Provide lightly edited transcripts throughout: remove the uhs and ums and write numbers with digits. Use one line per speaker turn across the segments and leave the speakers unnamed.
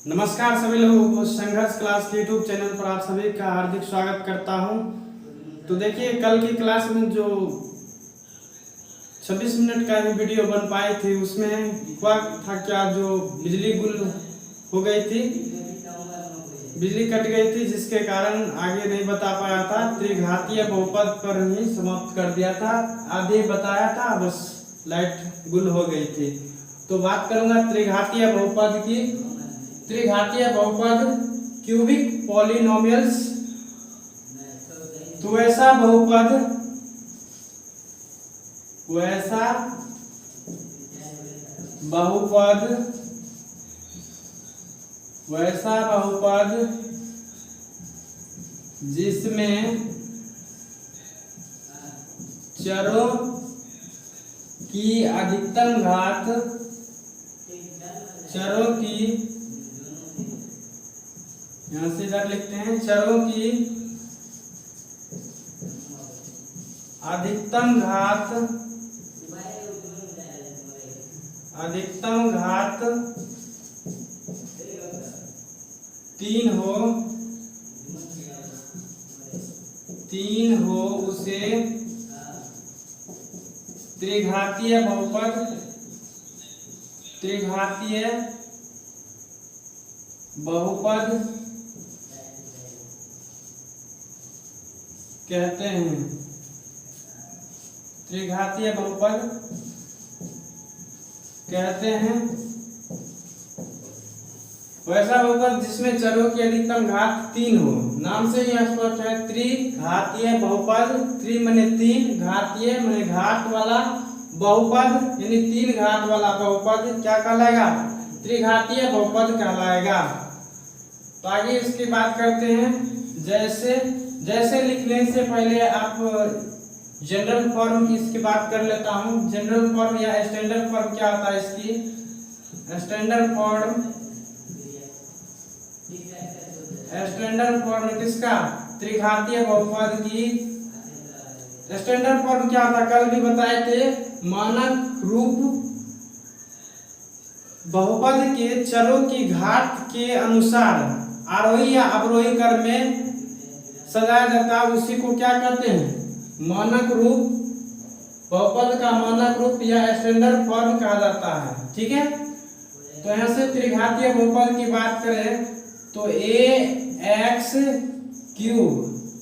नमस्कार सभी लोगों को संघर्ष क्लास के यूट्यूब चैनल पर आप सभी का हार्दिक स्वागत करता हूं। तो देखिए, कल की क्लास में जो 26 मिनट का वीडियो बन पाई थी उसमें हुआ था क्या, जो बिजली गुल हो गई थी, बिजली कट गई थी, जिसके कारण आगे नहीं बता पाया था। त्रिघातीय बहुपद पर ही समाप्त कर दिया था, आधे बताया था, बस लाइट गुल हो गई थी। तो बात करूंगा त्रिघातीय बहुपद की। त्रिघातीय बहुपद क्यूबिक पॉलिनोमियल्स। तो वैसा बहुपद जिसमें चरों की अधिकतम घात यहां से इधर लिखते हैं, चरों की अधिकतम घात 3 हो उसे त्रिघातीय बहुपद कहते हैं। त्रिघातीय बहुपद कहते हैं वैसा बहुपद जिसमें चरों की अधिकतम घात 3 हो। नाम से ही स्पष्ट है, त्रिघातीय बहुपद। त्रि माने 3, घातीय माने घात वाला, बहुपद यानी 3 घात वाला बहुपद क्या कहलाएगा? त्रिघातीय बहुपद कहलाएगा। तो आगे इसकी बात करते हैं। जैसे लिखने से पहले आप जनरल फॉर्म की इसकी बात कर लेता हूं। जनरल फॉर्म या स्टैंडर्ड फॉर्म क्या होता है इसकी? स्टैंडर्ड फॉर्म किसका? त्रिघातीय बहुपद की स्टैंडर्ड फॉर्म क्या होता है? कल भी बताए थे, मानक रूप बहुपद के चरों की घात के अनुसार आरोही या अवरोही क्रम में सजाया जाता है, उसी को क्या कहते हैं? मानक रूप। बहुपद का मानक रूप या स्टैंडर्ड फॉर्म कहा जाता है। ठीक है, तो यहां से त्रिघातीय बहुपद की बात करें तो ax क्यूब,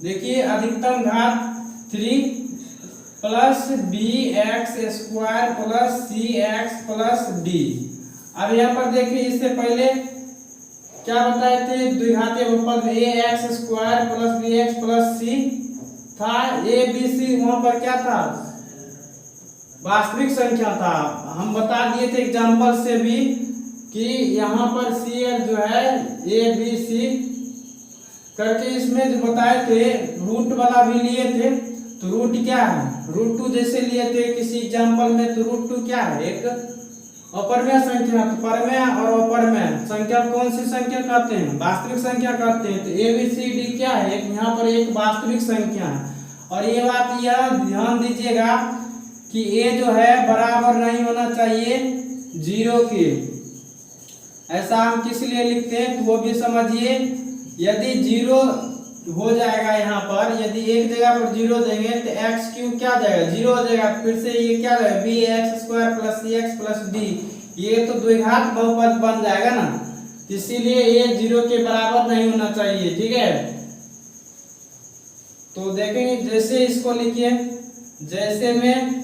देखिए अधिकतम घात 3 plus bx square plus cx plus d। अब यहाँ पर देखिए, इससे पहले क्या बताए थे? द्विघातीय बहुपद में ax square plus bx plus c था। a b c वहां पर क्या था? वास्तविक संख्या था। हम बता दिए थे एग्जांपल से भी कि यहाँ पर c जो है a b c करके इसमें जो बताए थे, रूट वाला भी लिए थे। तो रूट क्या है? √2 जैसे लिए थे किसी एग्जांपल में, तो √2 क्या है? एक अपरमेय संख्या। तो परमेय और अपरमेय संख्या कौन सी संख्या कहते हैं? वास्तविक संख्या कहते हैं। तो ABCD क्या है? यहाँ पर एक वास्तविक संख्या है। और ये बात यह ध्यान दीजिएगा कि a जो है बराबर नहीं होना चाहिए 0 के। ऐसा हम किस लिए लिखते हैं तो वो भी समझिए। यदि 0 हो जाएगा, यहाँ पर यदि एक जगह पर 0 देंगे तो x क्यूब क्या जाएगा? 0 हो जाएगा। फिर से ये क्या जाएगा? bx square plus cx plus d। ये तो द्विघात बहुपद बन जाएगा ना, इसीलिए ये 0 के बराबर नहीं होना चाहिए। ठीक है, तो देखेंगे जैसे इसको लिखिए, जैसे में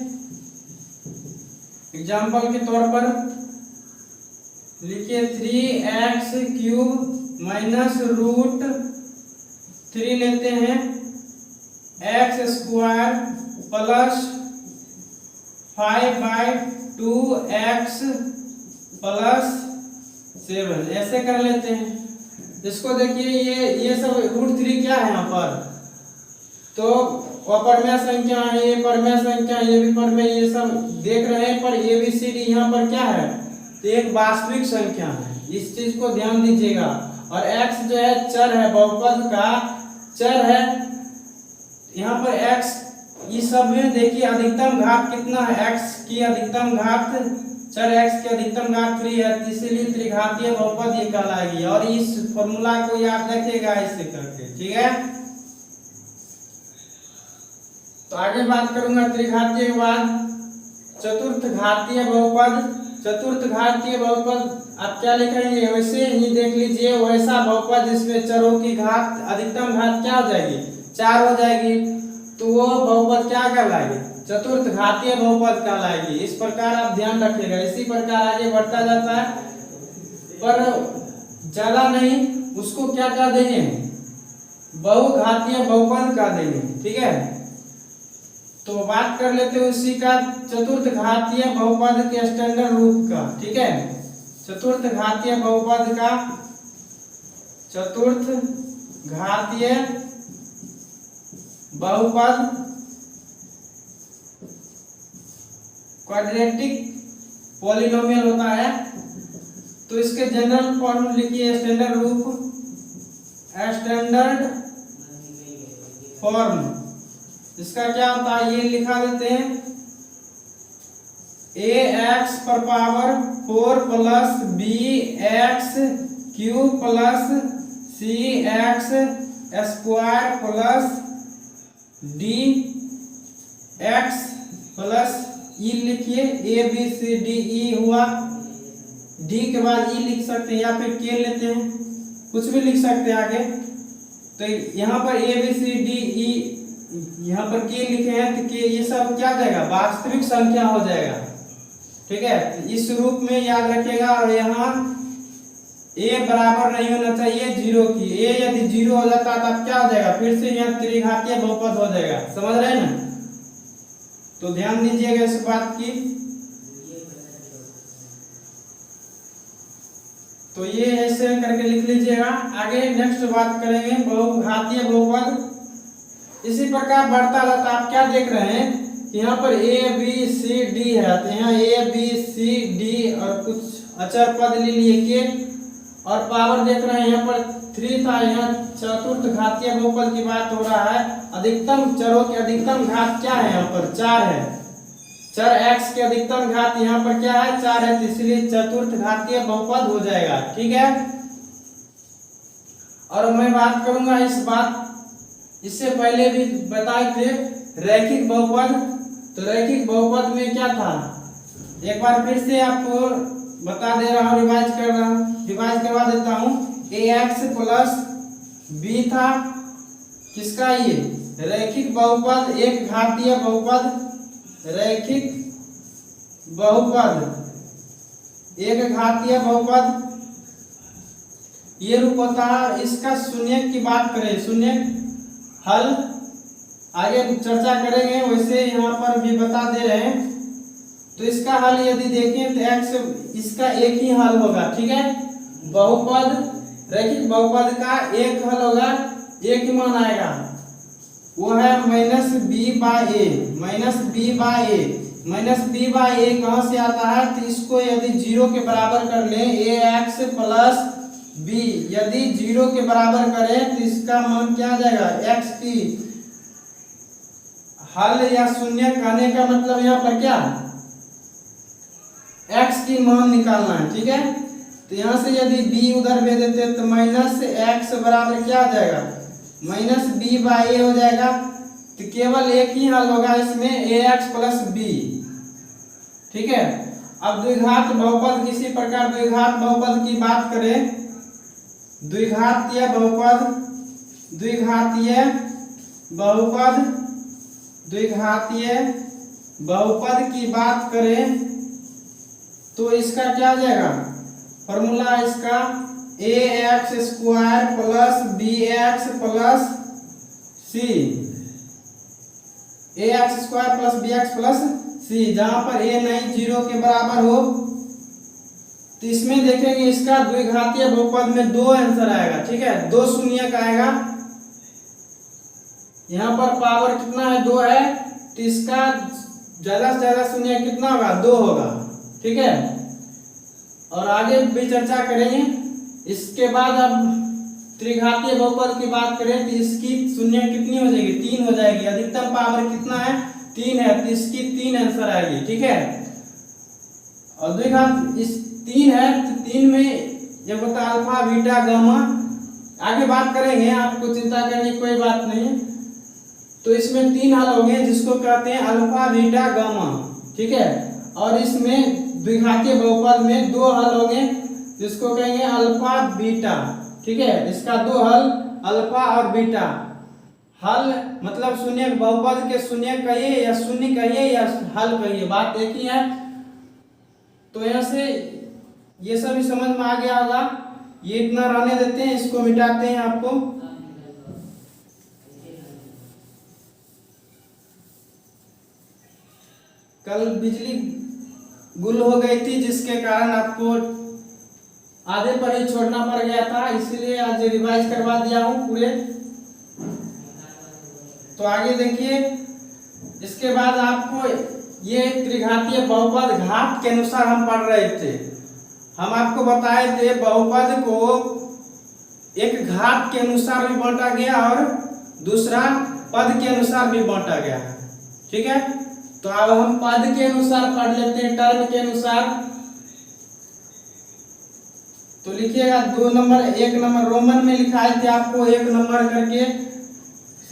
एग्जाम्पल के तौर पर लिखिए 3x क्यूब माइनस √3 लेते हैं, x square plus 5/2x plus 7 ऐसे कर लेते हैं। इसको देखिए, ये सब √3 क्या है यहाँ पर? तो अपरमेय संख्या है, ये परमेय संख्या, ये भी परमेय, ये सब देख रहे हैं। पर ABCD यहाँ पर क्या है? तो एक वास्तविक संख्या है, इस चीज को ध्यान दीजिएगा। और x जो है चर है, बहुपद का चर है। यहाँ पर x इस सब में देखिए अधिकतम घात कितना है? x की अधिकतम घात चर x की अधिकतम घात 3 है, इसीलिए त्रिघातीय बहुपद ये कहलाएगी। और इस फॉर्मूला को याद रखिएगा ऐसे करके, ठीक है। तो आगे बात करूंगा त्रिघातीय के बाद चतुर्थ घातीय बहुपद। चतुर्थ घातीय बहुपद आप क्या लिखेंगे, वैसे ही देख लीजिए, वैसा बहुपद जिसमें चरों की घात अधिकतम घात क्या हो जाएगी, 4 हो जाएगी, तो वो बहुपद क्या कहलाएगी, चतुर्थ घातीय बहुपद कहलाएगी। इस प्रकार आप ध्यान रखिएगा। इसी प्रकार आगे बढ़ता जाता है, पर ज्यादा नहीं, उसको क्या कह देंगे, बहुघातीय बहुपद कह देंगे, ठीक है। तो बात कर लेते हैं उसी का चतुर्थ घातीय बहुपद के स्टैंडर्ड रूप का, ठीक है। चतुर्थ घातीय बहुपद का चतुर्थ घातीय बहुपद क्वाड्रेटिक पॉलिनोमियल होता है। तो इसके जनरल फॉर्म लिखिए, स्टैंडर्ड रूप, स्टैंडर्ड फॉर्म इसका क्या होता है, ये लिखा देते हैं, ax पर power 4 plus bx cube plus cx square plus dx plus e लिखिए, a b c d e हुआ, d के बाद e लिख सकते हैं या फिर k लेते हैं, कुछ भी लिख सकते हैं आगे। तो यहाँ पर a b c d e, यहाँ पर k लिखे हैं, तो k ये सब क्या जाएगा, वास्तविक संख्या हो जाएगा, ठीक है। इस रूप में याद रखिएगा। और यहाँ a बराबर नहीं होना चाहिए 0 की, a यदि 0 हो जाता तब क्या हो जाएगा, फिर से यहाँ त्रिघातीय बहुपद हो जाएगा, समझ रहे हैं ना। तो ध्यान दीजिएगा इस बात की। तो ये ऐसे करके लिख लीजिएगा। आगे नेक्स्ट बात करेंगे बहुघातीय बहुपद। इसी प्रकार बढ़ता जाता, आप क्या देख रहे हैं, यहाँ पर a b c d है, तो यहाँ a b c d और कुछ अचर पद ले लिए k, और पावर देख रहे हैं यहाँ पर 3 था। यहाँ चतुर्थ घातीय बहुपद की बात हो रहा है। अधिकतम चरों की अधिकतम घात क्या है, यहाँ पर 4 है। चर x की अधिकतम घात यहाँ पर क्या है, 4 है, इसलिए चतुर्थ घातीय बहुपद हो जाएगा, ठीक है। और मैं बात करूंगा इससे पहले भी बताए थे रैखिक बहुपद। तो रैखिक बहुपद में क्या था, एक बार फिर से आपको बता दे रहा हूँ, रिवाइज करवा देता हूँ। ax प्लस b था, किसका, ये रैखिक बहुपद, एक घातीय बहुपद, रैखिक बहुपद, एक घातीय बहुपद, ये रूप होता है। इसका शून्य की बात करें, शून्य हल आगे चर्चा करेंगे, वैसे यहाँ पर भी बता दे रहे हैं। तो इसका हल यदि देखें तो x, इसका एक ही हल होगा, ठीक है। बहुपद, रैखिक बहुपद का एक हल होगा, एक ही मान आएगा, वो है minus b by a. Minus b by a, minus b by a कहाँ से आता है, तो इसको यदि 0 के बराबर कर लें, ax प्लस b यदि 0 के बराबर करें तो इसका मान क्या आ जाएगा, x की हल या शून्य कहने का मतलब यहाँ पर क्या, x की मान निकालना है, ठीक है। तो यहाँ से यदि b उधर भेज देते हैं तो माइनस x बराबर क्या आ जाएगा, माइनस बी बाई ए हो जाएगा। तो केवल एक ही हल होगा इसमें, ax प्लस b, ठीक है। अब द्विघात बहुपद, किसी प्रकार द्विघात बहुपद की बात करें, द्विघातीय बहुपद, द्विघातीय बहुपद, द्विघातीय बहुपद की बात करें तो इसका क्या आ जाएगा, फॉर्मूला इसका ax square plus bx plus c, ax square plus bx plus c, जहां पर a नहीं 0 के बराबर हो। तो इसमें देखेंगे इसका द्विघातीय बहुपद में 2 आंसर आएगा, ठीक है, 2 शून्य का आएगा। यहाँ पर पावर कितना है, 2 है, तो इसका ज्यादा से ज्यादा शून्य कितना होगा, 2 होगा, ठीक है। और आगे भी चर्चा करेंगे। इसके बाद अब त्रिघातीय बहुपद की बात करें तो इसकी शून्य कितनी हो जाएगी, 3 हो जाएगी। अधिकतम पावर कितना है, 3 है, तो इसकी 3 आंसर आएगी, ठीक है। और द्विघात इस 3 है तो 3 में ये होता है अल्फा बीटा गामा। आगे बात करेंगे, आपको चिंता करने की कोई बात नहीं। तो इसमें 3 हल होंगे जिसको कहते हैं अल्फा बीटा गामा, ठीक है। और इसमें द्विघातीय बहुपद में 2 हल होंगे जिसको कहेंगे अल्फा बीटा, ठीक है। इसका 2 हल अल्फा और बीटा। हल मतलब शून्य, बहुपद के शून्य कहिए या शून्य कहिए या हल कहिए, बात एक ही है। तो यहाँ से ये सभी समझ में आ गया होगा। ये इतना रहने देते हैं, इसको मिटाते हैं आपको। कल बिजली गुल हो गई थी जिसके कारण आपको आधे पर ही छोड़ना पड़ गया था, इसलिए आज रिवाइज करवा दिया हूँ पूरे। तो आगे देखिए, इसके बाद आपको ये त्रिघातीय बहुपद घात के अनुसार हम पढ़ रहे थे। हम आपको बताए थे बहुपद को एक घात के अनुसार भी बांटा गया और दूसरा पद के अनुसार भी बांटा गया है, ठीक है। तो अब हम पद के अनुसार पढ़ लेते हैं, टर्म के अनुसार। तो लिखिएगा 2 नंबर, 1 नंबर रोमन में लिखाए थे आपको 1 नंबर करके,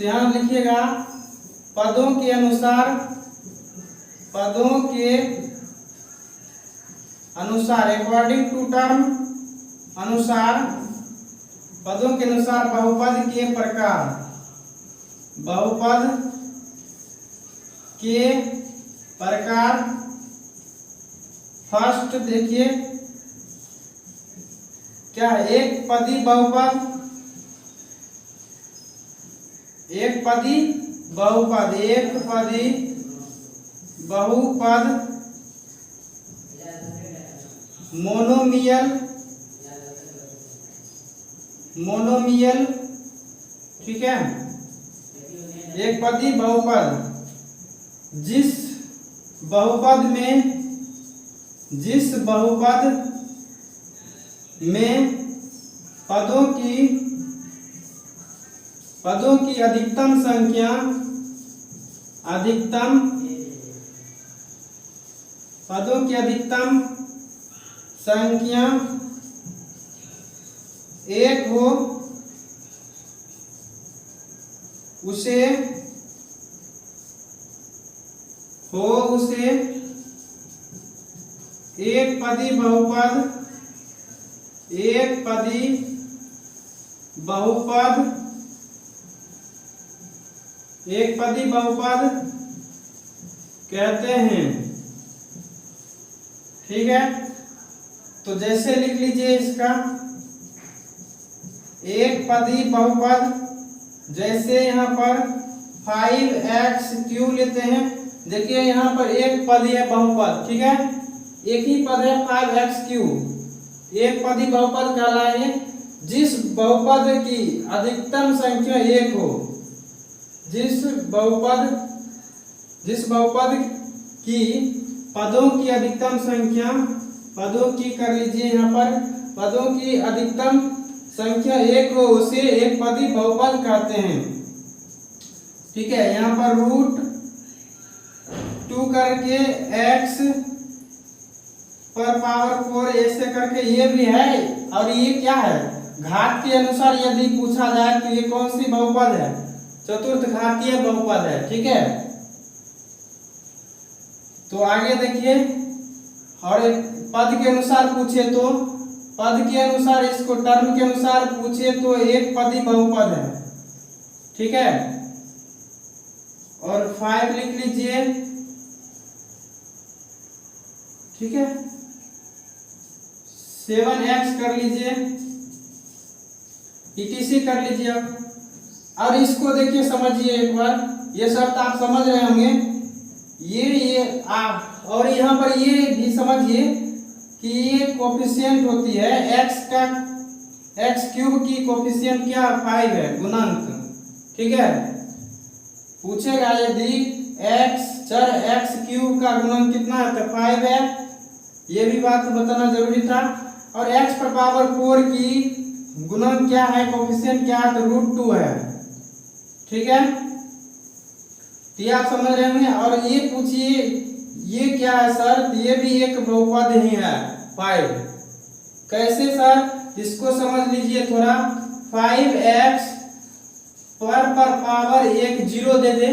यहाँ लिखिएगा पदों के अनुसार, पदों के अनुसार अकॉर्डिंग टू टर्म, अनुसार पदों के अनुसार बहुपद के प्रकार, बहुपद के प्रकार। फर्स्ट देखिए क्या है, एक पदी बहुपद, एक पदी बहुपद, एक पदी बहुपद, मोनोमियल, मोनोमियल, ठीक है। एक पदी बहुपद जिस बहुपद में, जिस बहुपद में पदों की अधिकतम संख्या, अधिकतम पदों की अधिकतम संख्या 1 हो, उसे एक पदी बहुपद, एक पदी बहुपद, एक पदी बहुपद कहते हैं, ठीक है। तो जैसे लिख लीजिए इसका एक पदी बहुपद, जैसे यहाँ पर 5x³ लेते हैं। देखिए यहाँ पर एक पदी है बहुपद, ठीक है, एक ही पद है 5x³। एक पदी बहुपद कहलाए जिस बहुपद की अधिकतम संख्या 1 हो, जिस बहुपद की पदों की अधिकतम संख्या, पदों की कर लीजिए यहाँ पर, पदों की अधिकतम संख्या 1 हो, उसे एक पदी बहुपद कहते हैं, ठीक है। यहाँ पर √2 करके x पर पावर 4 ऐसे करके ये भी है। और ये क्या है, घात के अनुसार यदि पूछा जाए तो ये कौन सी बहुपद है, चतुर्थ घातीय बहुपद है, ठीक है। तो आगे देखिए, और पद के अनुसार पूछे तो, पद के अनुसार, इसको टर्म के अनुसार पूछे तो एक पदी बहुपद है, ठीक है। और 5 लिख लीजिए, ठीक है। 7x कर लीजिए, etc कर लीजिए। और इसको देखिए, समझिए एक बार, ये शर्त आप समझ रहे होंगे। ये और यहाँ पर ये भी समझिए कि ये कोफिशिएंट होती है, x³ की कोफिशिएंट क्या 5 है, गुणांक, ठीक है। पूछेगा यदि चर x³ का गुणांक कितना है तो 5 है, ये भी बात बताना जरूरी था। और x पर पावर 4 की गुणांक क्या है, कोफिशिएंट क्या है तो √2 है, ठीक है। तो ये आप समझ रहे होंगे। और ये पूछिए, ये क्या है सर, ये भी एक बहुपद ही है 5। कैसे सर, इसको समझ लीजिए थोड़ा। 5x पर पावर एक 0 दे दे,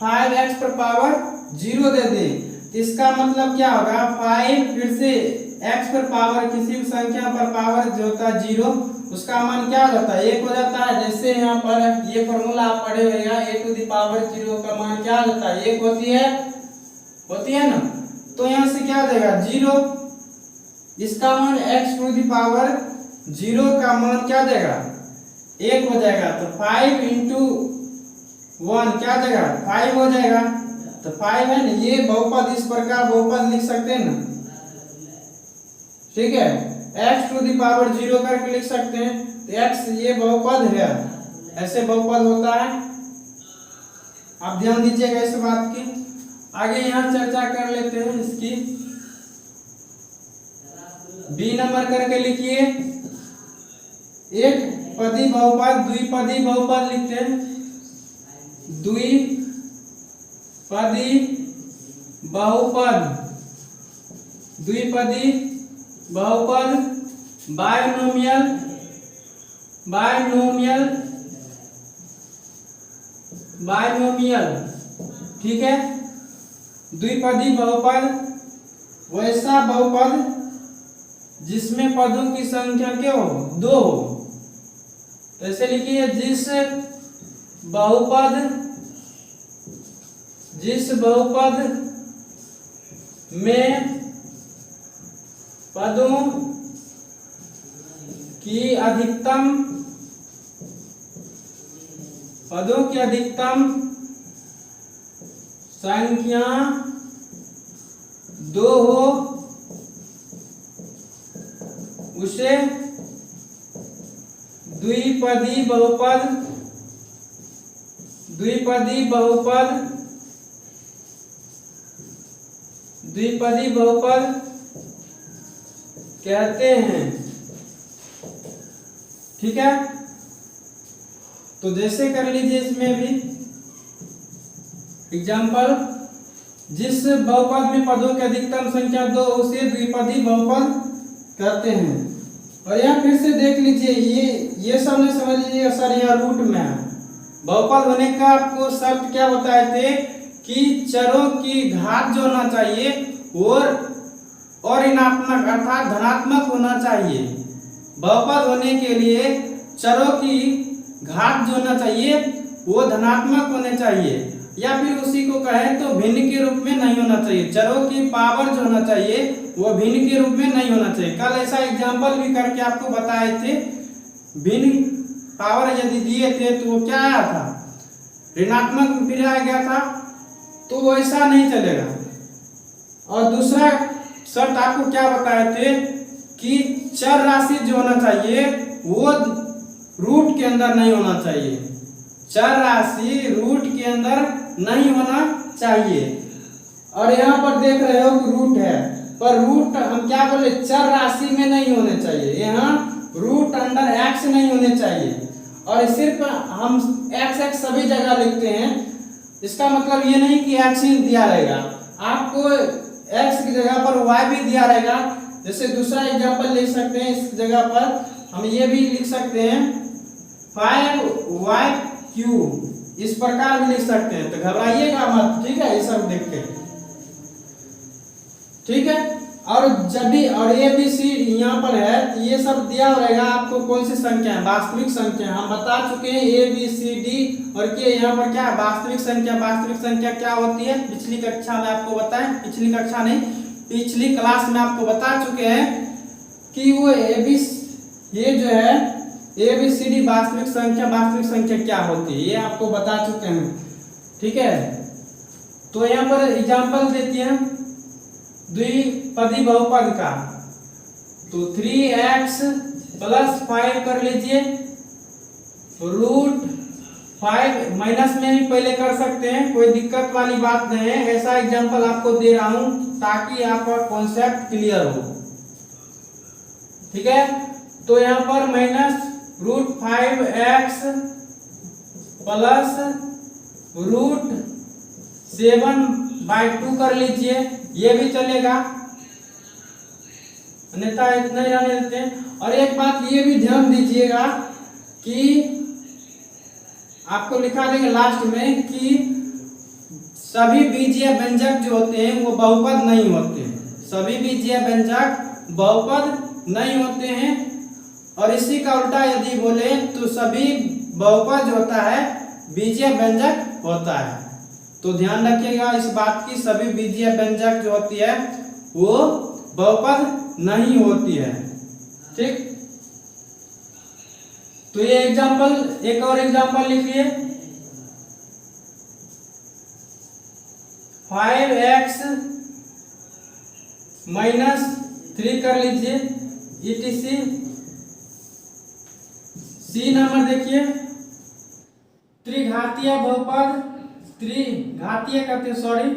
5x पर पावर 0 दे दे, तो इसका मतलब क्या होगा, 5 फिर से x पर पावर किसी भी संख्या पर पावर जो होता है 0, उसका मान क्या हो जाता है, 1 हो जाता है। जैसे यहाँ पर ये फॉर्मूला आप पढ़े होगा, a⁴ का मान क्या हो जाता है, 1 होती है ना। तो यहाँ से क्या देगा 0, इसका मान x⁴ का मान क्या देगा 1 हो जाएगा। तो 5 इंटू 1 क्या देगा 5 हो जाएगा। तो 5 है ना, ये बहुपद इस प्रकार बहुपद लिख सकते हैं ना, ठीक है। x⁴ करके लिख सकते हैं, तो x ये बहुपद है, ऐसे बहुपद होता है। आप ध्यान दीजिएगा इस बात की। आगे यहाँ चर्चा कर लेते हैं इसकी। बी नंबर करके लिखिए, एक पदी बहुपद द्विपदी बहुपद लिखते हैं। द्विपदी बहुपद बायनोमियल, ठीक है। द्विपदी बहुपद वैसा बहुपद जिसमें पदों की संख्या क्या हो 2 हो। तो ऐसे लिखिए, जिस बहुपद में पदों की अधिकतम संख्या 2 हो, उसे द्विपदी बहुपद कहते हैं, ठीक है। तो जैसे कर लीजिए इसमें भी एग्जाम्पल, जिस बहुपद में पदों की अधिकतम संख्या 2 उसे द्विपदी बहुपद कहते हैं। और यहाँ फिर से देख लीजिए, ये सब ने समझ लीजिए सर, यहाँ रूट में है। बहुपद होने का आपको शर्त क्या बताए थे कि चरों की घात जो होना चाहिए और ऋणात्मक अर्थात धनात्मक होना चाहिए। बहुपद होने के लिए चरों की घात जो होना चाहिए वो धनात्मक होने चाहिए, या फिर उसी को कहें तो भिन्न के रूप में नहीं होना चाहिए। चरों की पावर जो होना चाहिए वो भिन्न के रूप में नहीं होना चाहिए। कल ऐसा एग्जाम्पल भी करके आपको बताए थे, भिन्न पावर यदि दिए थे तो वो क्या आया था, ऋणात्मक फिर आ गया था, तो वो ऐसा नहीं चलेगा। और दूसरा शर्त आपको क्या बताए थे कि चर राशि जो होना चाहिए वो रूट के अंदर नहीं होना चाहिए, चर राशि रूट के अंदर नहीं होना चाहिए। और यहाँ पर देख रहे हो कि रूट है, पर रूट हम क्या बोले, चर राशि में नहीं होने चाहिए। यहाँ रूट अंडर एक्स नहीं होने चाहिए। और सिर्फ हम x सभी जगह लिखते हैं, इसका मतलब ये नहीं कि x ही दिया रहेगा, आपको x की जगह पर y भी दिया रहेगा। जैसे दूसरा एग्जांपल ले सकते हैं, इस जगह पर हम ये भी लिख सकते हैं 5y3, इस प्रकार भी लिख सकते हैं। तो घबराइएगा मत, ठीक है, ये सब देख के, ठीक है। और जब भी और ए बी सी यहाँ पर है, तो ये सब दिया रहेगा आपको कौन सी संख्या है, वास्तविक संख्या। हम बता चुके हैं ए बी सी डी और के, यहाँ पर क्या वास्तविक संख्या। वास्तविक संख्या क्या होती है, पिछली कक्षा में आपको बताएं, पिछली कक्षा नहीं, पिछली क्लास में आपको बता चुके हैं कि वो ये जो है ए बी सी डी वास्तविक संख्या क्या होती है, ये आपको बता चुके हैं, ठीक है। तो यहाँ पर एग्जाम्पल देती है द्विपदी बहुपद का, तो 3x + 5 कर लीजिए, √5 माइनस में भी पहले कर सकते हैं, कोई दिक्कत वाली बात नहीं है। ऐसा एग्जांपल आपको दे रहा हूं ताकि आपका कॉन्सेप्ट क्लियर हो, ठीक है। तो यहाँ पर -√5x + √7 बाय 2 कर लीजिए, ये भी चलेगा, अन्यथा इतना ही रहने देते हैं। और एक बात ये भी ध्यान दीजिएगा कि आपको लिखा देंगे लास्ट में कि सभी बीजीय व्यंजक जो होते हैं वो बहुपद नहीं होते हैं, सभी बीजीय व्यंजक बहुपद नहीं होते हैं। और इसी का उल्टा यदि बोले तो सभी बहुपद होता है बीजीय व्यंजक होता है। तो ध्यान रखिएगा इस बात की, सभी बीजीय व्यंजक जो होती है वो बहुपद नहीं होती है। ठीक, तो ये एग्जाम्पल, एक और एग्जाम्पल लिखिए, 5x - 3 कर लीजिए etc। सी नंबर देखिए, त्रिघातीय बहुपद, त्रिघातीय कहते हैं सॉरी,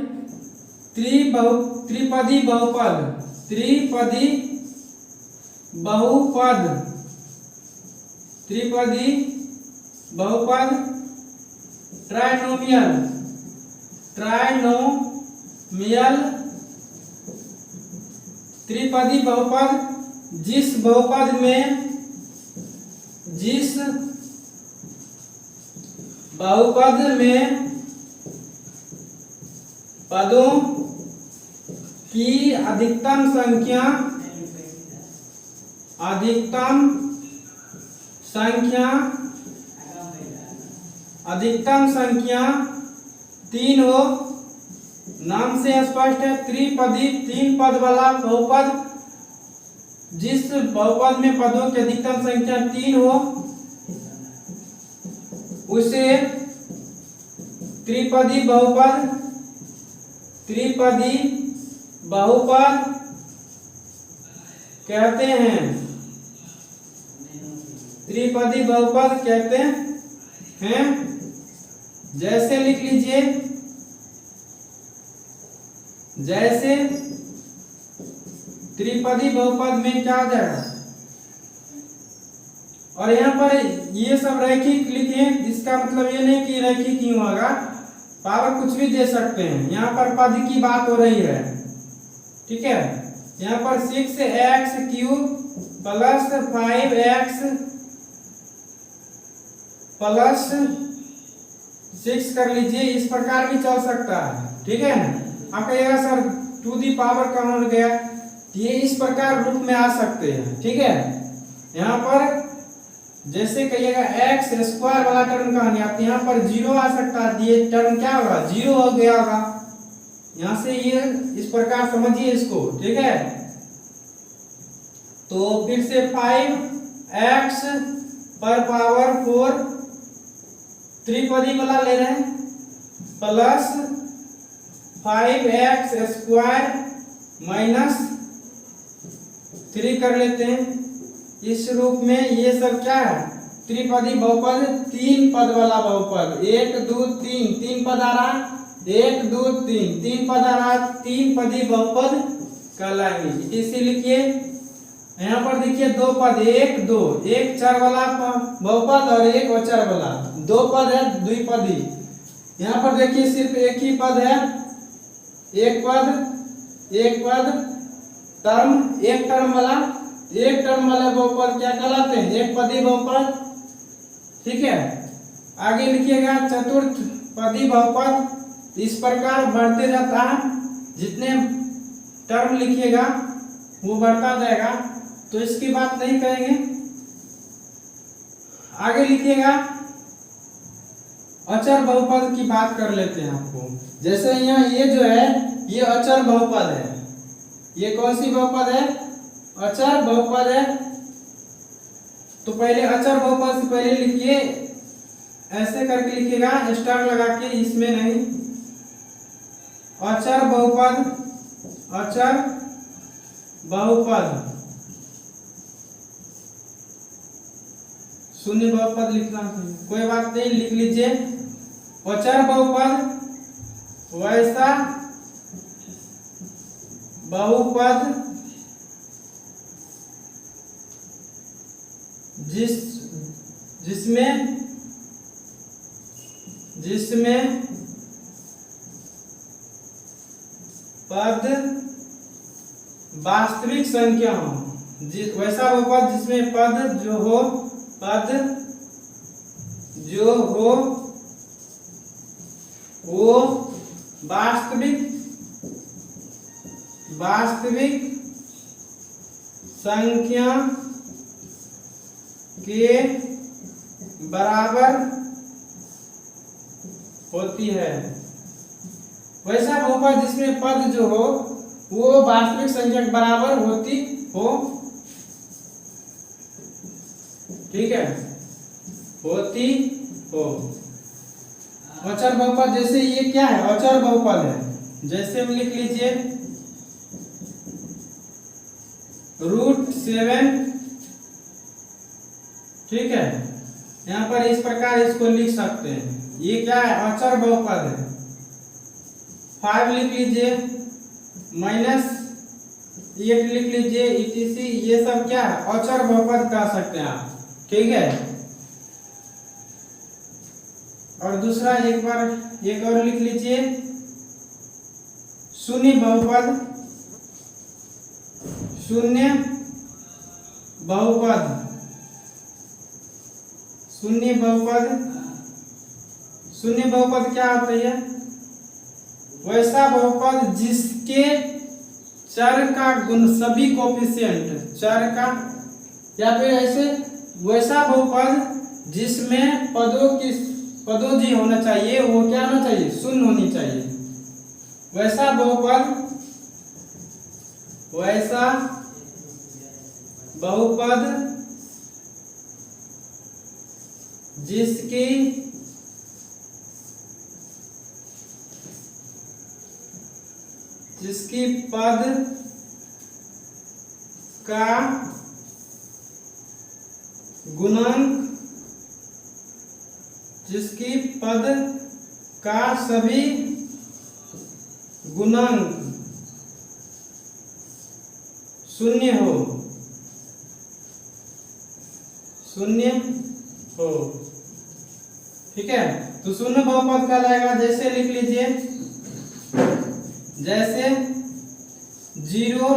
त्रिपदी बहुपद, त्रिपदी बहुपद, त्रिपदी बहुपद, ट्राइनोमियल, ट्राइनोमियल त्रिपदी बहुपद, जिस बहुपद में, जिस बहुपद में पदों की अधिकतम संख्या, अधिकतम संख्या, अधिकतम संख्या 3 हो, नाम से स्पष्ट है त्रिपदी, 3 पद वाला बहुपद, जिस बहुपद में पदों की अधिकतम संख्या 3 हो उसे त्रिपदी बहुपद, त्रिपदी बहुपद कहते हैं, त्रिपदी बहुपद कहते हैं। जैसे लिख लीजिए, जैसे त्रिपदी बहुपद में क्या आ जाएगा, और यहाँ पर ये सब रैखिक लिखे, इसका मतलब ये नहीं कि रैखिक ही होगा, पावर कुछ भी दे सकते हैं, यहाँ पर पद की बात हो रही है। ठीक है, यहाँ पर 6x³ + 5x + 6 कर लीजिए, इस प्रकार भी चल सकता है। ठीक है, आप कहिएगा सर टू दी पावर कहाँ हो गया, ये इस प्रकार रूप में आ सकते हैं। ठीक है, यहाँ पर जैसे कहिएगा x² वाला टर्म कहाँ गया, तो यहाँ पर 0 आ सकता है, ये टर्म क्या होगा 0 हो गया होगा, यहाँ से ये इस प्रकार समझिए इसको। ठीक है, तो फिर से 5x पर पावर 4 त्रिपदी वाला ले रहे हैं प्लस 5x² - 3 कर लेते हैं। इस रूप में ये सब क्या है, त्रिपदी बहुपद, 3 पद वाला बहुपद, 1 2 3, 3 पद आ रहा, 1 2 3, 3 पद आ रहा, 3 पदी बहुपद कहलाएंगे। इसी लिखिए, यहाँ पर देखिए 2 पद, 1 2, एक चर वाला बहुपद और एक अचर वाला, 2 पद है द्विपदी। यहाँ पर देखिए सिर्फ एक ही पद है, एक पद टर्म, एक टर्म वाला, एक टर्म वाले बहुपद क्या कहलाते हैं, एक पदी बहुपद। ठीक है, आगे लिखिएगा चतुर्थ पदी बहुपद, इस प्रकार बढ़ते जाता है, जितने टर्म लिखिएगा वो बढ़ता जाएगा, तो इसकी बात नहीं करेंगे। आगे लिखिएगा अचर बहुपद की बात कर लेते हैं आपको। जैसे यहाँ ये जो है ये अचर बहुपद है, ये कौन सी बहुपद है, अचर बहुपद है। तो पहले अचर बहुपद से पहले लिखिए, ऐसे करके लिखिएगा स्टार लगा के, इसमें नहीं, अचर बहुपद, अचर बहुपद, शून्य बहुपद लिखना है, कोई बात नहीं, लिख लीजिए अचर बहुपद, वैसा बहुपद जिसमें पद वास्तविक संख्या हो, वैसा बहुपद जिसमें पद जो हो वो वास्तविक संख्या के बराबर होती है। वैसा बहुपद जिसमें पद जो हो वो वास्तविक संख्या के बराबर होती हो, ठीक है, होती हो। अचर बहुपद जैसे ये क्या है, अचर बहुपद है। जैसे में लिख लीजिए √7, ठीक है, यहाँ पर इस प्रकार इसको लिख सकते हैं। ये क्या है, अचर बहुपद है। 5 लिख लीजिए, -8 लिख लीजिए, etc। ये सब क्या है, अचर बहुपद कह सकते हैं आप, ठीक है। और दूसरा एक और लिख लीजिए शून्य बहुपद। शून्य बहुपद क्या होता है, वैसा बहुपद जिसके चर का गुण सभी कोफिशिएंट चर का, या फिर ऐसे वैसा बहुपद जिसमें पदों जी होना चाहिए, वो क्या होना चाहिए, शून्य होनी चाहिए। वैसा बहुपद जिसकी पद का गुणांक, जिसकी पद का सभी गुणांक शून्य हो, ठीक है। तो शून्य बहुपद कहलाएगा। जैसे लिख लीजिए, जैसे 0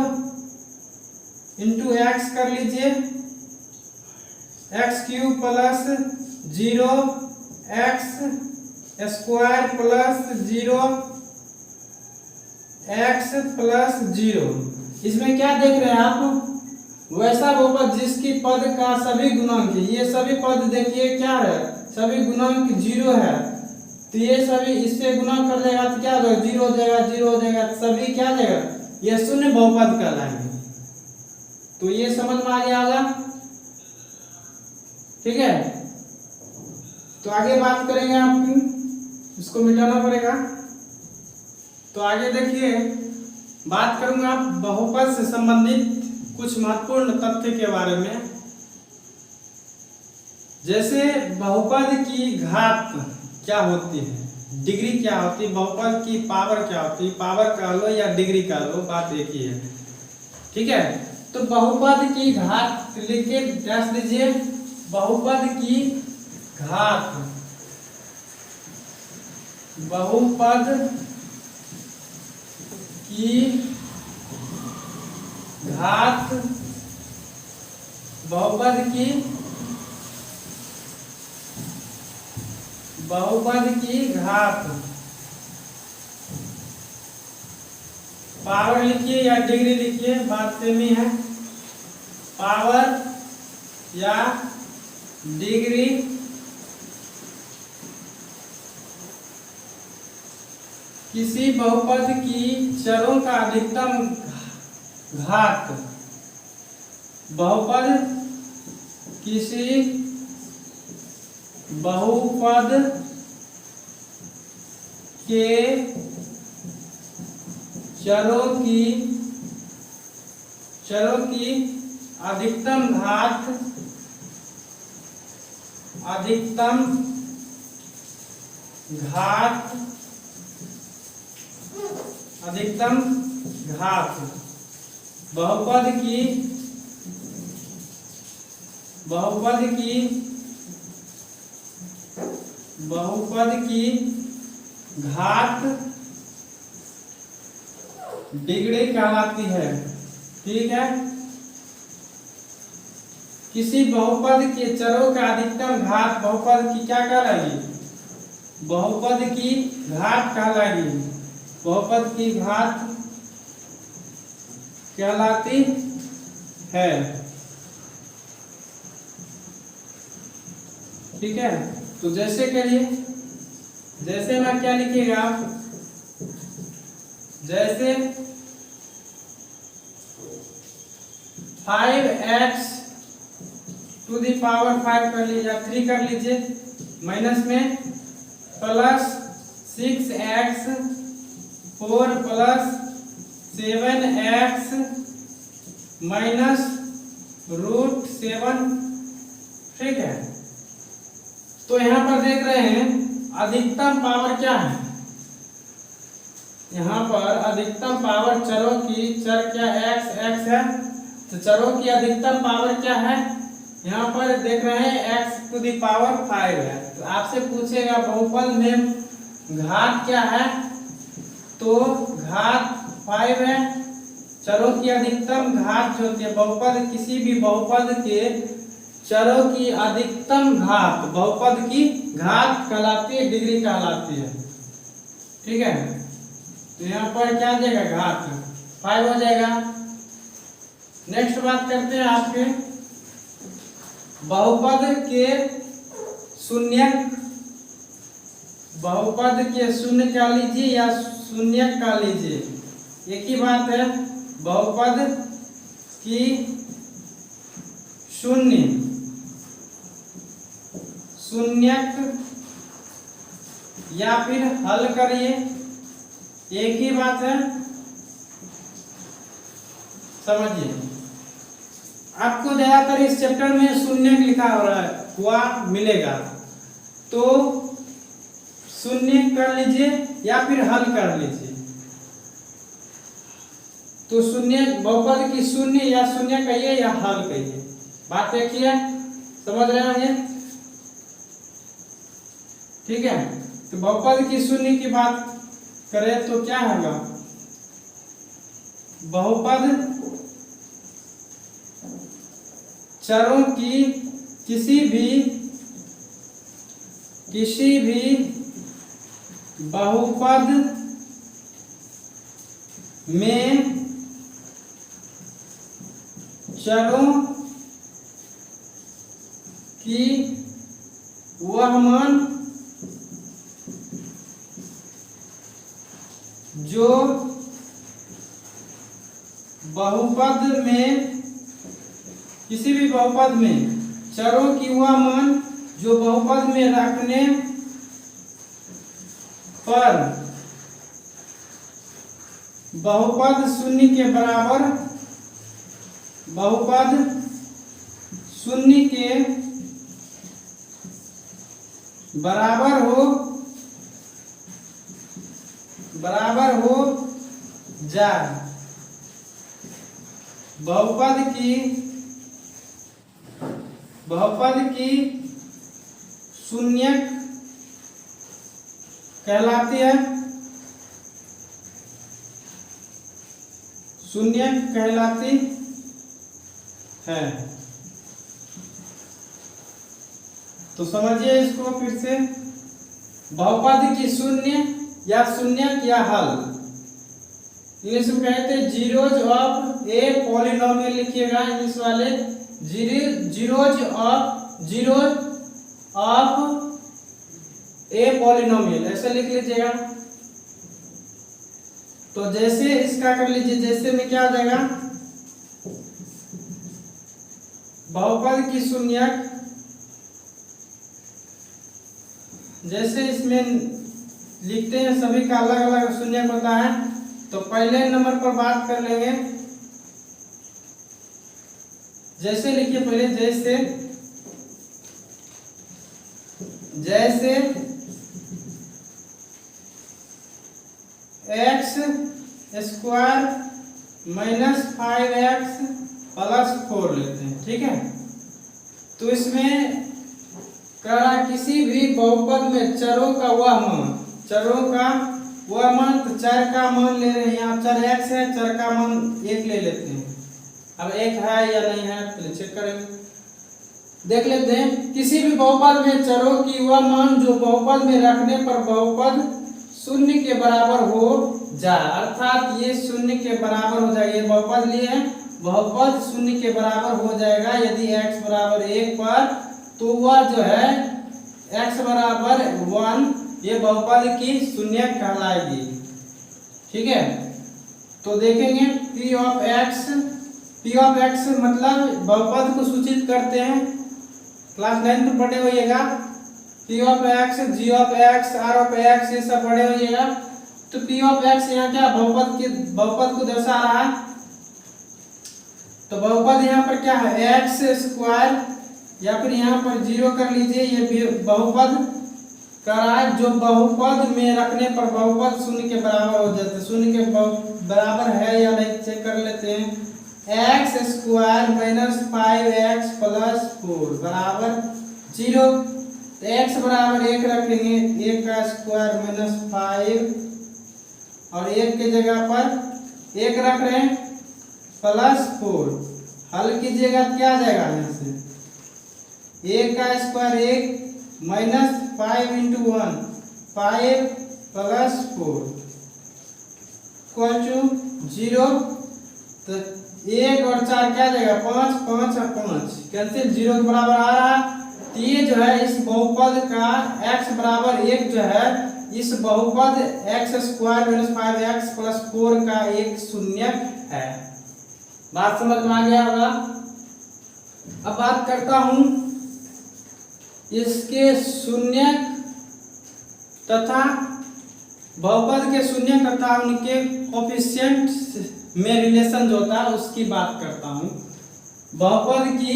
× x कर लीजिए, x³ + 0x² + 0x + 0। इसमें क्या देख रहे हैं आप, वैसा बहुपद जिसकी पद का सभी गुणांक, ये सभी पद देखिए क्या है, सभी गुणांक 0 है, तो ये सभी इससे गुणा कर देगा तो क्या हो जाएगा, 0 हो जाएगा, 0 हो जाएगा, सभी क्या हो जाएगा, ये शून्य बहुपद कहलाएंगे। तो ये समझ में आ गया होगा, ठीक है। तो आगे बात करेंगे आपकी, इसको मिटाना पड़ेगा। तो आगे देखिए, बात करूंगा बहुपद से संबंधित कुछ महत्वपूर्ण तथ्य के बारे में। जैसे बहुपद की घात क्या होती है, डिग्री क्या होती है, बहुपद की पावर क्या होती है, पावर कह लो या डिग्री कह लो, बात एक ही है, ठीक है। तो बहुपद की घात लिख के ध्यान दीजिए, बहुपद की घात, बहुपद की घात, बहुपद की घात, पावर लिखिए या डिग्री लिखिए, बात सेम ही है। पावर या डिग्री किसी बहुपद की चरों का अधिकतम घात, बहुपद किसी बहुपद के चरों की अधिकतम घात, बहुपद की घात डिग्री कहलाती है। ठीक है, किसी बहुपद के चरों का अधिकतम घात बहुपद की क्या कहलाएगी? बहुपद की घात कहलाएगी। बहुपद की घात कहलाती है। ठीक है, तो जैसे करिए, जैसे में क्या लिखिएगा, जैसे 5x टू दी पावर 5 कर लीजिए, 3 कर लीजिए, माइनस में plus 6x 4 plus 7x minus √7। ठीक है, तो यहाँ पर देख रहे हैं अधिकतम पावर क्या है। यहाँ पर अधिकतम पावर चरों की, चर क्या x है, तो चरों की अधिकतम पावर क्या है, यहाँ पर देख रहे हैं x टू दी पावर 5 है। तो आपसे पूछेगा बहुपद में घात क्या है, तो घात 5 है। चरों की अधिकतम घात जो होती है, बहुपद किसी भी बहुपद के चरों की अधिकतम घात बहुपद की घात कहलाती है, डिग्री कहलाती है। ठीक है, तो यहाँ पर क्या आ जाएगा, घात 5 हो जाएगा। नेक्स्ट बात करते हैं आपके बहुपद के शून्यक। बहुपद के शून्य का लीजिए या शून्यक का लीजिए, एक ही बात है। बहुपद की शून्यक या फिर हल करिए, एक ही बात है, समझिए। आपको ज्यादातर इस चैप्टर में शून्यक लिखा हुआ मिलेगा, तो शून्य कर लीजिए या फिर हल कर लीजिए। तो शून्य, बहुपद की शून्य या शून्य कहिए या हल कहिए, बात देखिए, समझ रहे हैं ये? ठीक है, तो बहुपद की शून्य की बात करें तो क्या होगा, बहुपद चरों की किसी भी बहुपद में चरों की वह मान जो बहुपद में, किसी भी बहुपद में चरों की वह मान जो बहुपद में रखने पर बहुपद शून्य के बराबर, बहुपद शून्य के बराबर हो जाए। बहुपद की शून्यक कहलाती है, शून्यक कहलाती है। तो समझिए इसको फिर से, बहुपद की शून्य या शून्यक या हल, इंग्लिश में कहते हैं जीरोज ऑफ ए पॉलिनोमियल, लिखिएगा इंग्लिश वाले, जीरोज ऑफ ए पॉलिनोमियल, ऐसे लिख लीजिएगा। तो जैसे इसका कर लीजिए, जैसे में क्या आ जाएगा, बहुपद की शून्यक, जैसे इसमें लिखते हैं सभी का अलग अलग शून्यक होता है। तो पहले नंबर पर बात कर लेंगे, जैसे लिखिए पहले, जैसे x square minus 5x plus 4 लेते हैं। ठीक है, तो इसमें कह रहा किसी भी बहुपद में चरों का वह मान, चरों का वह मान, तो चर का मान ले रहे हैं, यहाँ चर x है, चर का मान 1 ले लेते हैं। अब 1 है या नहीं है तो चेक करेंगे, देख लेते हैं। किसी भी बहुपद में चरों की वह मान जो बहुपद में रखने पर बहुपद शून्य के बराबर हो जाए, अर्थात ये शून्य के बराबर हो जाएगा। ये बहुपद लिए हैं, बहुपद शून्य के बराबर हो जाएगा यदि x बराबर 1 पर, तो वह जो है x बराबर 1 ये बहुपद की शून्य कहलाएगी। ठीक है, तो देखेंगे p ऑफ x मतलब बहुपद को सूचित करते हैं, क्लास 9 में पढ़े होइएगा। p of x, g of x, r of x ये सब पढ़े होइएगा। तो p ऑफ x यहाँ क्या बहुपद को दर्शा रहा है, तो बहुपद यहाँ पर क्या है x स्क्वायर, या फिर यहाँ पर 0 कर लीजिए, ये बहुपद कर रहा है जो बहुपद में रखने पर बहुपद शून्य के बराबर हो जाते हैं। शून्य के बराबर है या नहीं चेक कर लेते हैं। x square minus 5x plus 4 बराबर 0, तो x बराबर 1 रखेंगे, 1 का स्क्वायर माइनस 5 और 1 के जगह पर 1 रख रहे हैं प्लस 4, हल कीजिएगा तो क्या आ जाएगा यहाँ से 1 का square 1 minus 5 into 1 5 plus 4 equal to 0, तो 1 और 4 क्या जाएगा 5, 5 और 5 कैंसिल, 0 के बराबर आ रहा। तो ये जो है इस बहुपद का x बराबर 1 जो है इस बहुपद x square minus 5x plus 4 का एक शून्यक है। बात समझ में आ गया होगा। अब बात करता हूं इसके शून्यक तथा बहुपद के शून्यक तथा उनके कोफिशिएंट में रिलेशन जो होता है उसकी बात करता हूं। बहुपद की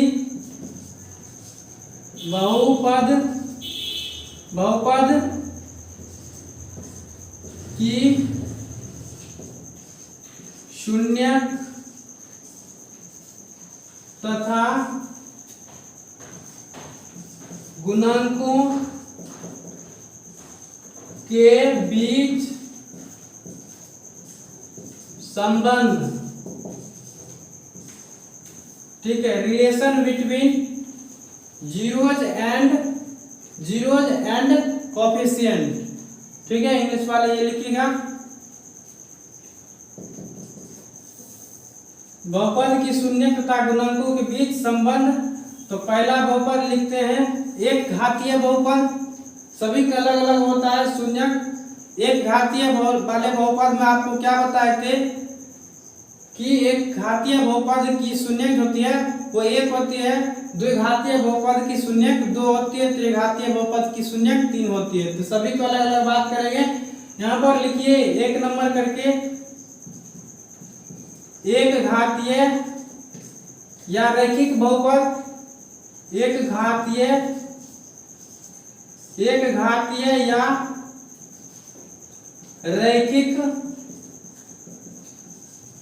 शून्यक तथा गुणांकों के बीच संबंध, ठीक है, relation between zeros and coefficient, ठीक है, इंग्लिश वाले ये लिखिएगा। बहुपद की शून्य तथा गुणांकों के बीच संबंध, तो पहला बहुपद लिखते हैं एक घातीय बहुपद, सभी का अलग अलग होता है शून्यक। एक घातीय वाले बहुपद में आपको क्या बताए थे कि एक घातीय बहुपद की शून्यक होती है वो 1 होती है, द्विघातीय बहुपद की शून्यक 2 होती है, त्रिघातीय बहुपद की शून्यक 3 होती है। तो सभी को अलग अलग बात करेंगे। यहाँ पर लिखिए 1 नंबर करके एक घातीय या रैखिक बहुपद, एक घातीय या रैखिक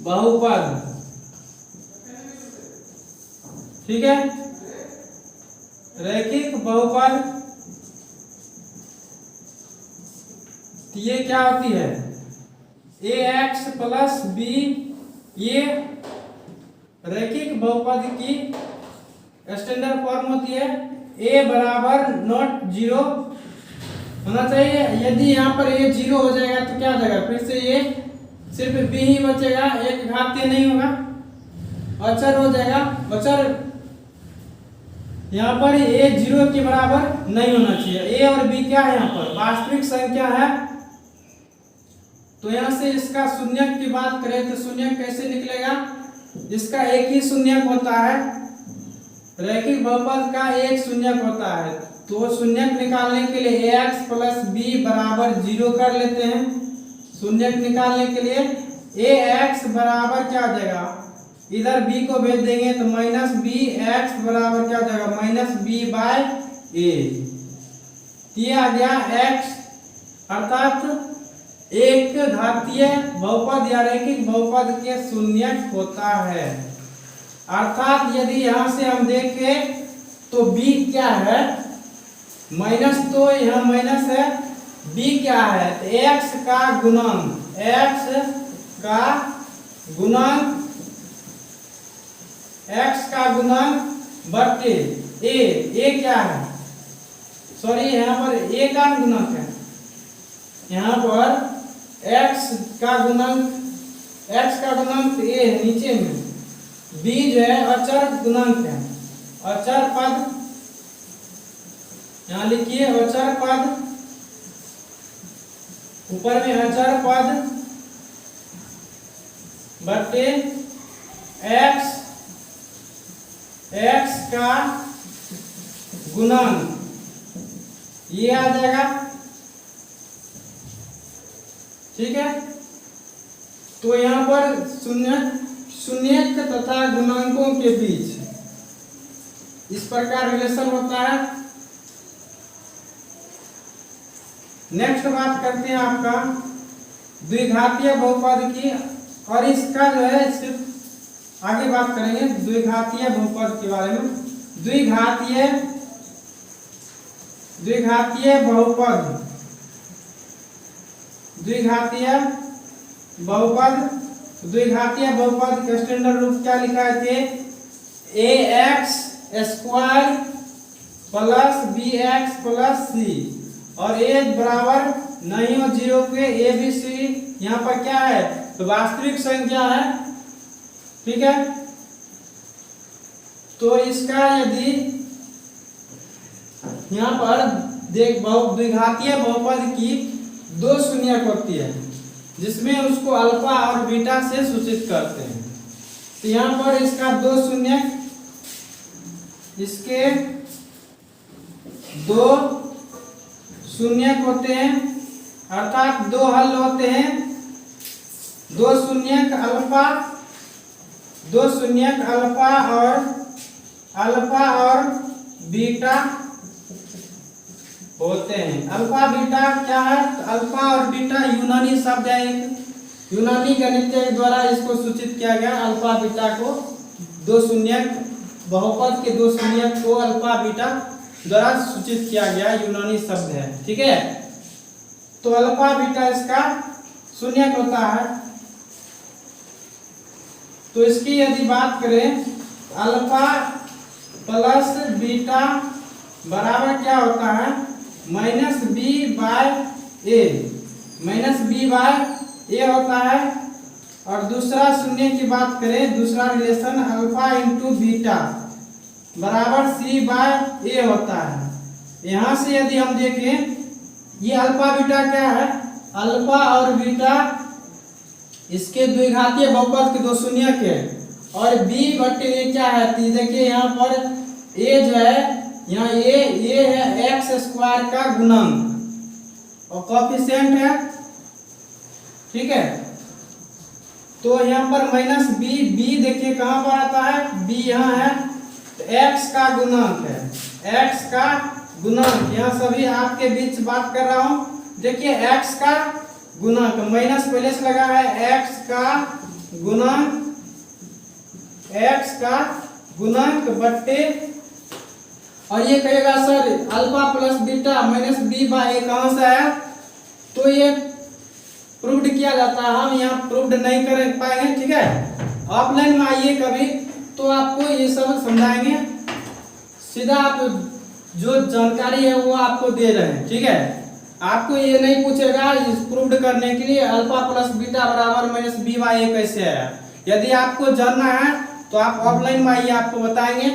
बहुपद, ठीक है, रैखिक बहुपद। ये क्या होती है ax प्लस b, ये रैखिक बहुपद की स्टैंडर्ड फॉर्म होती है। a बराबर नॉट 0 होना चाहिए, यदि यहाँ पर a 0 हो जाएगा तो क्या हो जाएगा, फिर से ये सिर्फ b ही बचेगा, एक घातीय नहीं होगा, अचर हो जाएगा। अचर यहाँ पर a 0 के बराबर नहीं होना चाहिए। a और b क्या है यहाँ पर वास्तविक संख्या है, तो यहाँ से इसका शून्यक की बात करें तो शून्यक कैसे निकलेगा, इसका एक ही शून्यक होता है, रैखिक बहुपद का एक शून्यक होता है। तो शून्यक निकालने के लिए ax प्लस b बराबर 0 कर लेते हैं। शून्यक निकालने के लिए ax बराबर क्या हो जाएगा, इधर b को भेज देंगे तो माइनस b, x बराबर क्या हो जाएगा माइनस b बाय a। ये आ गया x, अर्थात एक घातीय बहुपद या रैखिक बहुपद के शून्यक होता है। अर्थात यदि यहां से हम देखें तो b क्या है माइनस, तो यहां माइनस है, बी क्या है, तो एक्स का गुणांक, एक्स का गुणांक, एक्स का गुणांक बटे ए क्या है, सॉरी यहाँ पर ए का गुणांक है, यहाँ पर एक्स का गुणांक, एक्स का गुणांक ए है नीचे में, बी जो है अचर गुणांक है, अचर पद, यहाँ लिखिए अचर पद, ऊपर में अचर पद बटे एक्स, एक्स का गुणांक, ये आ जाएगा। ठीक है, तो यहाँ पर शून्यक तथा गुणांकों के बीच इस प्रकार रिलेशन होता है। नेक्स्ट बात करते हैं आपका द्विघातीय बहुपद की, और इसका जो है सिर्फ आगे बात करेंगे द्विघातीय बहुपद के बारे में। द्विघातीय बहुपद, द्विघातीय बहुपद, द्विघातीय बहुपद का स्टैंडर्ड रूप क्या लिखा है, a x square plus b x plus c, और ए बराबर नहीं हो जीरो के, ए बी सी यहाँ पर क्या है, तो वास्तविक संख्या है। ठीक है, तो इसका यदि यहाँ पर देख द्विघातीय बहुपद की दो शून्यक होती है, जिसमें उसको अल्फा और बीटा से सूचित करते हैं। तो यहाँ पर इसका दो शून्यक, इसके दो शून्यक होते हैं, अर्थात दो हल होते हैं, दो शून्यक अल्फा, दो शून्यक अल्फा और बीटा होते हैं। अल्फा बीटा क्या है, तो अल्फा और बीटा यूनानी शब्द है, एक यूनानी गणित द्वारा इसको सूचित किया गया। अल्फा बीटा को दो शून्यक बहुपद के दो शून्यक को अल्फा बीटा द्वारा सूचित किया गया यूनानी शब्द है। ठीक है, तो अल्फा बीटा इसका शून्यक होता है। तो इसकी यदि बात करें, अल्फा प्लस बीटा बराबर क्या होता है, minus b by A, minus b by ए होता है। और दूसरा शून्य की बात करें, दूसरा रिलेशन अल्फा इंटू बीटा बराबर सी बाय ए होता है। यहाँ से यदि हम देखें, ये अल्फा बीटा क्या है, अल्फा और बीटा इसके द्विघातीय बहुपद के दो शून्यक है, और बी बटे ए क्या है, तो देखिए यहाँ पर ए जो है, यहाँ ये है एक्स स्क्वायर का गुणांक और कोएफिशिएंट है। ठीक है, तो यहाँ पर माइनस बी, बी देखिए कहाँ पर आता है, बी यहाँ है, तो एक्स का गुणांक है, एक्स का गुणांक, यहाँ सभी आपके बीच बात कर रहा हूँ। देखिए एक्स का गुणांक, माइनस पहले से लगा है, एक्स का गुणांक, एक्स का गुणांक बट्टे, और ये कहेगा sir alpha plus beta minus b by a कहाँ से आया, तो ये प्रूव्ड किया जाता है, हम यहाँ प्रूव्ड नहीं कर पाएंगे। ठीक है, ऑफलाइन में आइए कभी तो आपको ये सब समझाएंगे, सीधा आप जो जानकारी है वो आपको दे रहे हैं। ठीक है, आपको ये नहीं पूछेगा इस प्रूव्ड करने के लिए अल्फा प्लस बीटा बराबर माइनस बी बाय ए कैसे आया। यदि आपको जानना है तो आप ऑफलाइन में आइए, आपको बताएंगे।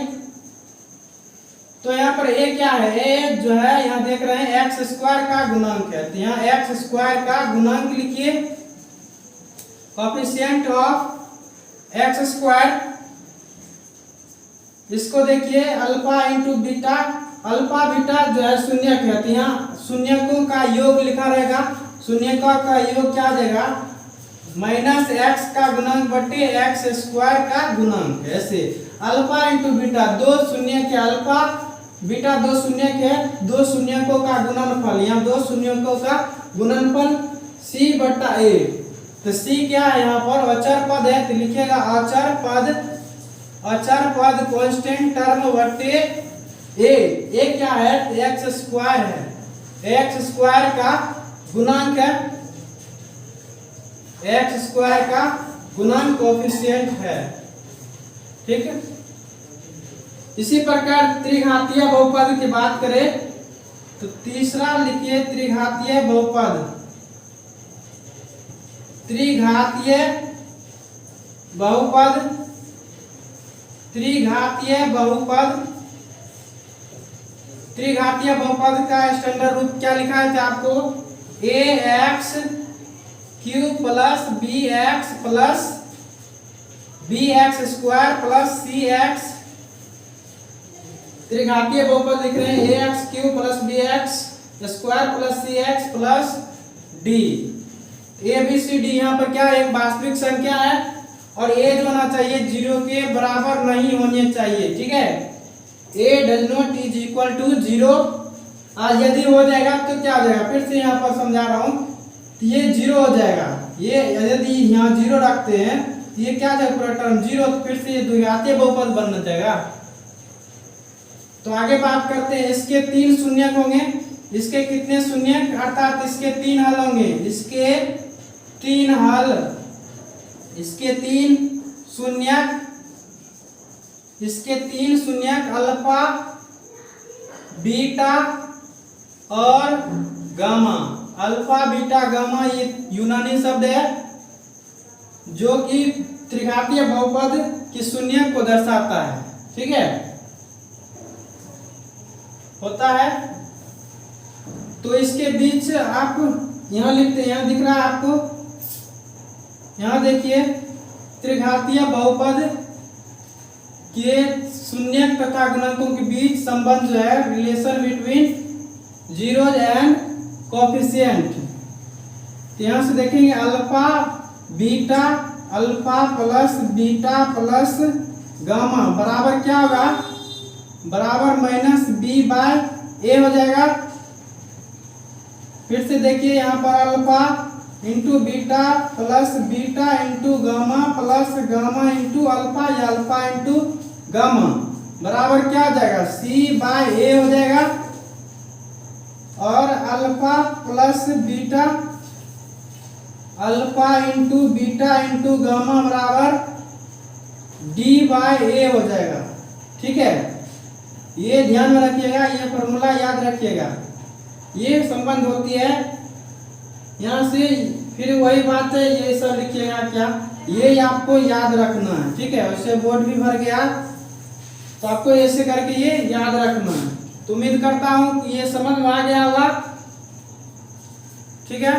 तो यहाँ पर ए क्या है, ए जो है यहाँ देख रहे हैं एक्स स्क्वायर का गुणांक है, तो यहाँ एक्स स्क्वायर का गुणांक लिखिए, कोएफिशिएंट ऑफ एक्स स्क्वायर, इसको देखिए alpha into beta, alpha beta जो है शून्यक है, तो यहाँ शून्यकों का योग लिखा रहेगा, शून्यकों का योग क्या आ जाएगा, माइनस एक्स का गुणांक बटे एक्स स्क्वायर का गुणांक। ऐसे अल्फा इंटू बीटा, दो शून्य के अल्फा बीटा दो शून्य के, दो शून्यकों का गुणनफल, यहाँ दो शून्यकों का गुणनफल c बटा ए, तो c क्या है यहाँ पर अचर पद है, तो लिखिएगा अचर पद, अचर पद कांस्टेंट टर्म बटे ए क्या है, एक्स स्क्वायर है, एक्स स्क्वायर का गुणांक है, एक्स स्क्वायर का गुणांक कोफिशिएंट है। ठीक है। इसी प्रकार त्रिघातीय बहुपद की बात करें तो तीसरा लिखिए त्रिघातीय बहुपद। त्रिघातीय बहुपद, त्रिघातीय बहुपद, त्रिघातीय बहुपद का स्टैंडर्ड रूप क्या लिखा है आपको? A x cube plus b x plus b x square plus c x. त्रिघातीय बहुपद लिख रहे हैं a x cube plus b x square plus c x plus d. A b c d यहाँ पर क्या एक वास्तविक संख्या है और ए जो होना चाहिए 0 के बराबर नहीं होने चाहिए। ठीक है। A does not is equal to 0। यदि हो जाएगा तो क्या हो जाएगा? फिर से यहाँ पर समझा रहा हूँ, ये 0 हो जाएगा। ये यदि यहाँ 0 रखते हैं तो ये क्या जाएगा? पूरा टर्म 0, तो फिर से ये द्विघातीय बहुपद बनना जाएगा। तो आगे बात करते हैं, इसके 3 शून्यक होंगे। इसके कितने शून्यक? अर्थात इसके 3 हल होंगे। इसके 3 हल, इसके 3 शून्यक, इसके 3 शून्यक अल्फा, बीटा और गामा। अल्फा, बीटा, गामा ये यूनानी शब्द है जो कि त्रिघातीय बहुपद की शून्यक को दर्शाता है। ठीक है, होता है। तो इसके बीच आप यहां लिखते हैं, यहां दिख रहा है आपको, यहां देखिए त्रिघातीय बहुपद के शून्यक तथा गुणकों के बीच संबंध जो है, relation between zeros and coefficient. तो यहां से देखेंगे alpha beta, alpha plus beta plus gamma बराबर क्या होगा? बराबर माइनस बी बाय ए हो जाएगा। फिर से देखिए यहाँ पर alpha into beta plus beta into gamma plus gamma into alpha या अल्फा इंटू गामा बराबर क्या हो जाएगा? सी बाय ए हो जाएगा। और alpha plus beta, alpha into beta into gamma बराबर डी बाय ए हो जाएगा। ठीक है, ये ध्यान में रखिएगा, ये फॉर्मूला याद रखिएगा। ये संबंध होती है यहाँ से। फिर वही बात है, ये सब लिखिएगा क्या, ये आपको याद रखना है। ठीक है, वैसे बोर्ड भी भर गया तो आपको ऐसे करके ये याद रखना है। तो उम्मीद करता हूँ कि ये समझ में आ गया होगा। ठीक है।